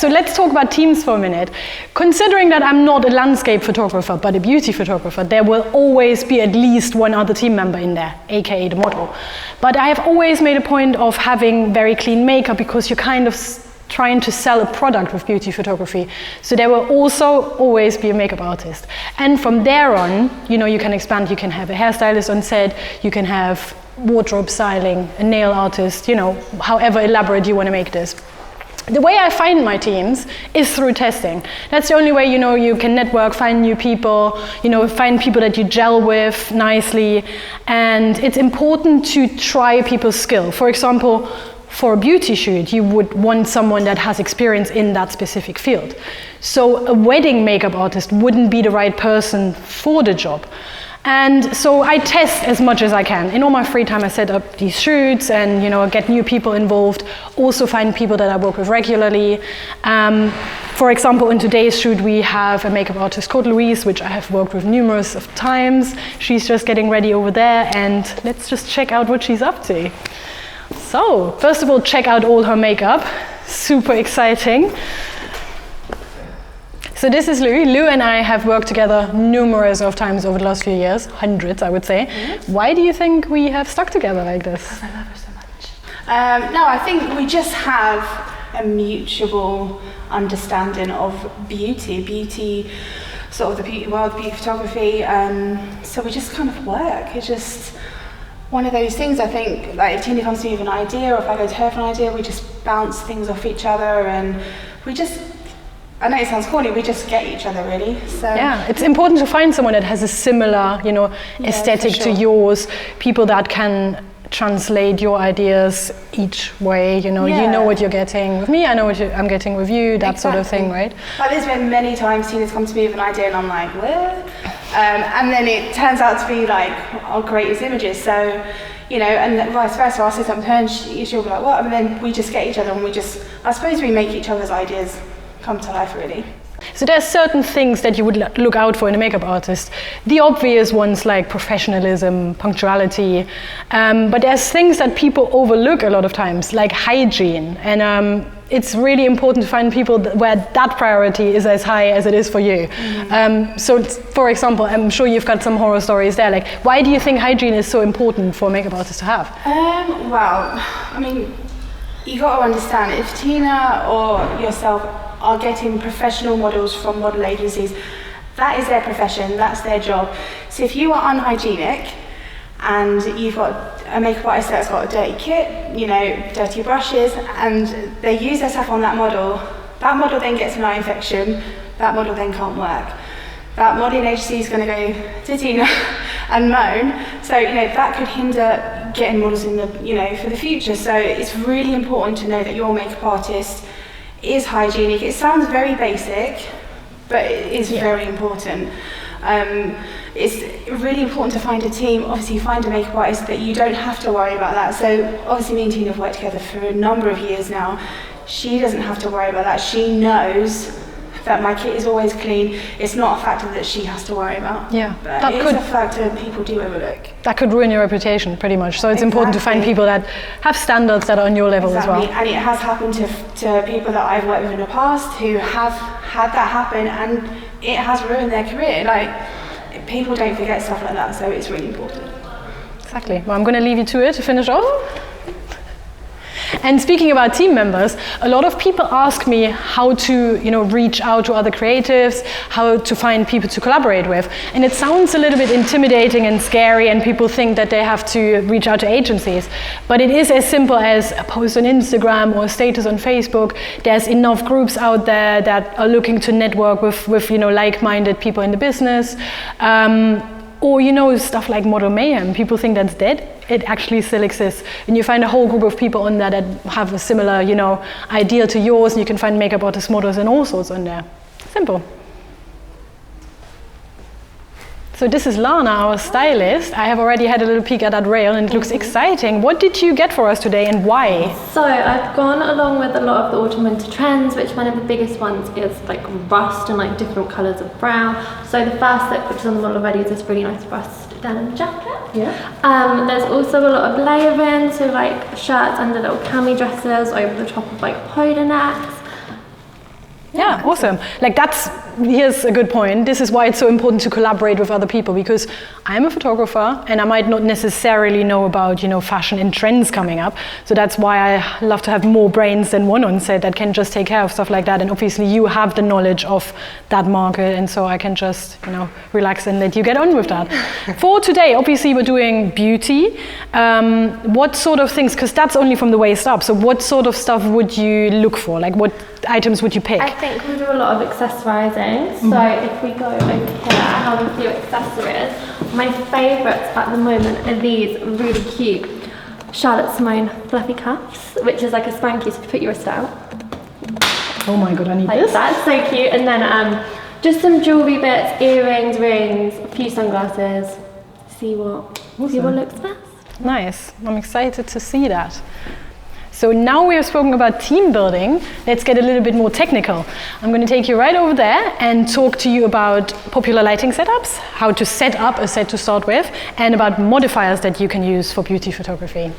So let's talk about teams for a minute. Considering that I'm not a landscape photographer, but a beauty photographer, there will always be at least one other team member in there, aka the model. But I have always made a point of having very clean makeup because you're kind of trying to sell a product with beauty photography. So there will also always be a makeup artist. And from there on, you can expand. You can have a hairstylist on set, you can have wardrobe styling, a nail artist, however elaborate you want to make this. The way I find my teams is through testing. That's the only way, you can network, find new people, find people that you gel with nicely. And it's important to try people's skill. For example, for a beauty shoot, you would want someone that has experience in that specific field. So a wedding makeup artist wouldn't be the right person for the job. And so I test as much as I can. In all my free time, I set up these shoots and get new people involved. Also find people that I work with regularly. For example, in today's shoot, we have a makeup artist called Louise, which I have worked with numerous of times. She's just getting ready over there, and let's just check out what she's up to. So, first of all, check out all her makeup. Super exciting. So this is Lou. Lou and I have worked together numerous of times over the last few years, hundreds, I would say. Mm-hmm. Why do you think we have stuck together like this? Because I love her so much. No, I think we just have a mutual understanding of beauty, sort of the beauty world, beauty photography. So we just kind of work. It's just one of those things. I think, like, if Tina comes to me with an idea, or if I go to her for an idea, we just bounce things off each other, and we just, I know it sounds corny, we just get each other, really. So yeah, it's important to find someone that has a similar, aesthetic to yours, people that can translate your ideas each way, you know what you're getting with me, I know what I'm getting with you, that sort of thing, right? Like, there's been many times Tina's come to me with an idea and I'm like, what? And then it turns out to be like our greatest images, so, and vice versa, I'll say something to her and she'll be like, what? And then we just get each other and I suppose we make each other's ideas come to life, really. So there's certain things that you would look out for in a makeup artist. The obvious ones like professionalism, punctuality, but there's things that people overlook a lot of times, like hygiene. And it's really important to find people where that priority is as high as it is for you. Mm-hmm. So for example, I'm sure you've got some horror stories there. Like, why do you think hygiene is so important for a makeup artist to have? Well, I mean, you got to understand, if Tina or yourself are getting professional models from model agencies, that is their profession, that's their job. So if you are unhygienic and you've got a makeup artist that's got a dirty kit, dirty brushes, and they use their stuff on that model then gets an eye infection, that model then can't work. That modelling agency is going to go to Tina and moan. So, that could hinder getting models in for the future. So it's really important to know that your makeup artist is hygienic. It sounds very basic, but it is very important. It's really important to find a team. Obviously, find a makeup artist that you don't have to worry about that. So obviously, me and Tina have worked together for a number of years now. She doesn't have to worry about that. She knows that my kit is always clean. It's not a factor that she has to worry about. Yeah, but it is a factor people do overlook. That could ruin your reputation, pretty much. So it's important to find people that have standards that are on your level as well. And it has happened to people that I've worked with in the past who have had that happen, and it has ruined their career. Like, people don't forget stuff like that, so it's really important. Exactly. Well, I'm going to leave you to it to finish off. And speaking about team members, a lot of people ask me how to, reach out to other creatives, how to find people to collaborate with. And it sounds a little bit intimidating and scary, and people think that they have to reach out to agencies. But it is as simple as a post on Instagram or a status on Facebook. There's enough groups out there that are looking to network with like-minded people in the business. Or, stuff like Model Mayhem. People think that's dead. It actually still exists. And you find a whole group of people on there that have a similar, ideal to yours, and you can find makeup artists, models, and all sorts on there. Simple. So this is Lana, our stylist. I have already had a little peek at that rail, and it looks exciting. What did you get for us today, and why? So I've gone along with a lot of the autumn winter trends, which one of the biggest ones is like rust and like different colours of brown. So the first look, which is on the model already, is this really nice rust denim jacket. Yeah. There's also a lot of layering, so like shirts under little cami dresses over the top of like polo necks. Yeah, awesome. Like here's a good point. This is why it's so important to collaborate with other people, because I'm a photographer and I might not necessarily know about, fashion and trends coming up. So that's why I love to have more brains than one on set that can just take care of stuff like that. And obviously you have the knowledge of that market, and so I can just, relax and let you get on with that. For today, obviously we're doing beauty. What sort of things, because that's only from the waist up, so what sort of stuff would you look for? Like what items would you pick? I think we do a lot of accessorising. So if we go over here, I have a few accessories. My favourites at the moment are these really cute Charlotte Simone fluffy cuffs, which is like a spanky to put your wrist out. Oh my god, I need like this. That's so cute. And then just some jewellery bits, earrings, rings, a few sunglasses. See what looks best. Nice. I'm excited to see that. So now we have spoken about team building, let's get a little bit more technical. I'm going to take you right over there and talk to you about popular lighting setups, how to set up a set to start with, and about modifiers that you can use for beauty photography.